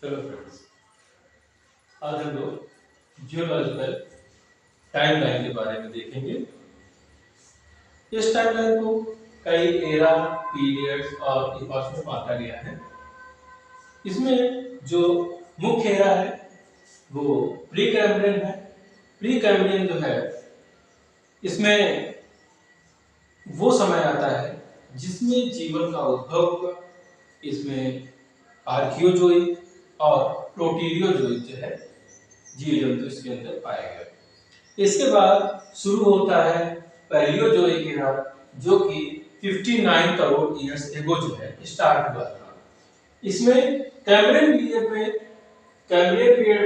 Hello friends, आज हम लोग जियोलॉजिकल टाइमलाइन के बारे में देखेंगे। इस टाइमलाइन को कई एरा, पीरियड्स और इपॉक्स में बांटा गया है। इसमें जो मुख्य एरा है वो प्री कैम्ब्रियन है। प्री कैम्ब्रियन जो है, इसमें वो समय आता है जिसमें जीवन का उद्भव हुआ। इसमें आर्कियोजोइक और प्रोटीरियोजोइक जो है जीव जंतु इसके अंदर पाए गए। इसके बाद शुरू होता है पैलियोजोइक एरा, जो कि 59 करोड़ ईयर्स एगो जो है स्टार्ट हुआ था। इसमें कैम्ब्रियन पीरियड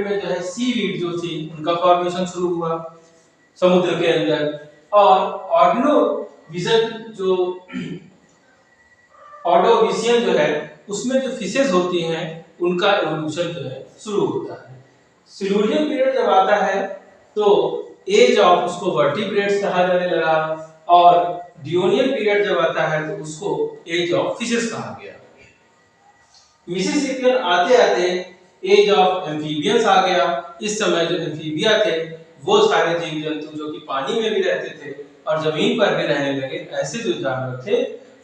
में जो है सीवीड जो थी उनका फॉर्मेशन शुरू हुआ समुद्र के अंदर, और ऑर्डोविशियन जो है उसमें जो फिशेस होती हैं उनका एवोल्यूशन जो है शुरू होता है। सिल्यूरियन पीरियड जब आता है तो एज ऑफ उसको वर्टिब्रेट्स कहा जाने लगा, और डियोनियन पीरियड जब आता है तो उसको एज ऑफ फिशेस कहा गया। मिसिसिपियन आते आते एज ऑफ एम्फीबियंस आ गया। इस समय जो एम्फीबिया थे वो सारे जीव जंतु जो कि पानी में भी रहते थे और जमीन पर भी रहने लगे, ऐसे जो जानवर थे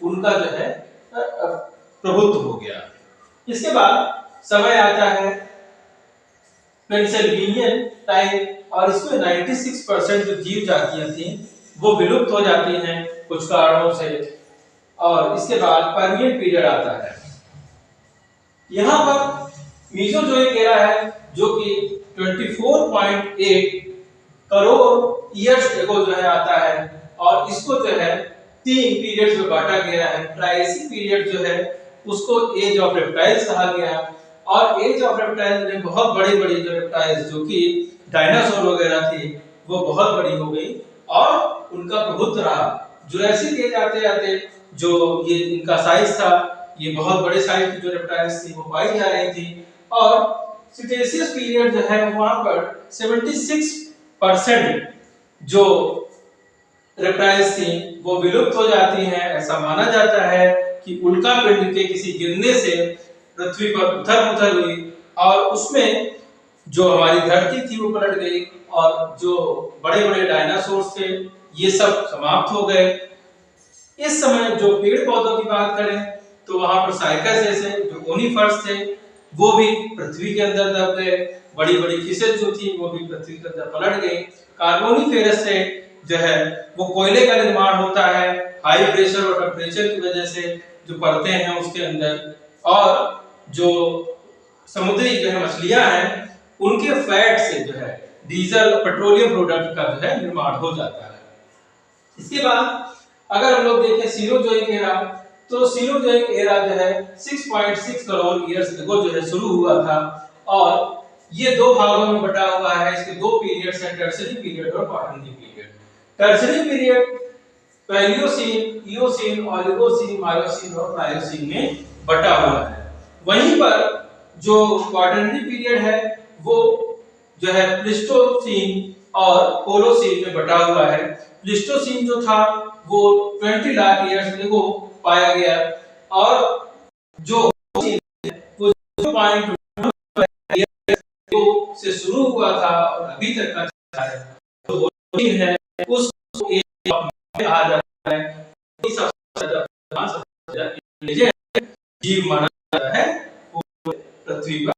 उनका जो है प्रभुत्व हो गया। इसके बाद समय आता है पेंसिल्वेनियन टाइम, और इसमें 96% जो जीव जातियां थी वो विलुप्त हो जाती हैं कुछ कारणों से। और इसके बाद पर्मियन पीरियड आता है। यहाँ पर मीसोजोइक एरा है जो कि 24.8 करोड़ ईयर्स एगो जो है आता है, और इसको जो है 3 पीरियड्स में बांटा गया है। ट्रायसिक पीरियड जो है उसको एज ऑफ रेप्टाइल्स कहा गया, और एज ऑफ रेप्टाइल्स में बहुत बड़ी-बड़ी जो रेप्टाइल्स जो कि डायनासोर वगैरह थी वो बहुत बड़ी हो गई और उनका प्रभुत्व रहा। जुरासिक एज आते-आते जो ये इनका साइज था, ये बहुत बड़े साइज की जो रेप्टाइल्स थी वो पाई जा रही थी। और क्रिटेशियस पीरियड जो है वहां पर 76% जो रेप्टाइल्स थी वो विलुप्त हो जाती हैं। ऐसा माना जाता है कि उल्का पिंड के किसी गिरने से पृथ्वी पर उथल-पुथल हुई और उसमें जो हमारी धरती थी वो पलट गई, और जो बड़े-बड़े डायनासोर्स थे ये सब समाप्त हो गए। इस समय जो पेड़ पौधों की बात करें तो वहां पर साइकस जैसे जो कोनिफर्स थे वो भी पृथ्वी के अंदर दब गए। बड़ी-बड़ी फिशेस जो थी वो भी पृथ्वी के अंदर पलट गई। कार्बोनिफेरस से जो है वो कोयले का निर्माण होता है हाई प्रेशर और टेम्परेचर की वजह से, जो परतें हैं उसके अंदर, और जो समुद्री जो है मछलियां हैं उनके फैट से जो है डीजल पेट्रोलियम प्रोडक्ट का जो है निर्माण हो जाता है। इसके बाद अगर हम लोग देखें सीरोजोइक एरा, तो सीरोजोइक एरा जो है 6.6 करोड़ ईयर्स एगो जो है शुरू हुआ था, और ये दो भागों में बटा हुआ है। इसके दो पीरियड्स हैं, टर्शियरी पीरियड और quaternary period. Tertiary period Palaeocene, Eocene, Oligocene, Miocene और प्लायोसीन में बटा हुआ है। वहीं पर जो क्वाटरनरी पीरियड है वो जो है प्लीस्टोसीन और होलोसीन में बटा हुआ है। प्लीस्टोसीन जो था वो 20 लाख ईयर्स एगो पाया गया, और जो वो 0.1 से शुरू हुआ था और अभी तक का चल रहा है, तो वो है उसको एज ऑफ कहा जाता है। सबसे ज्यादा जीव माना जाता है पृथ्वी पर।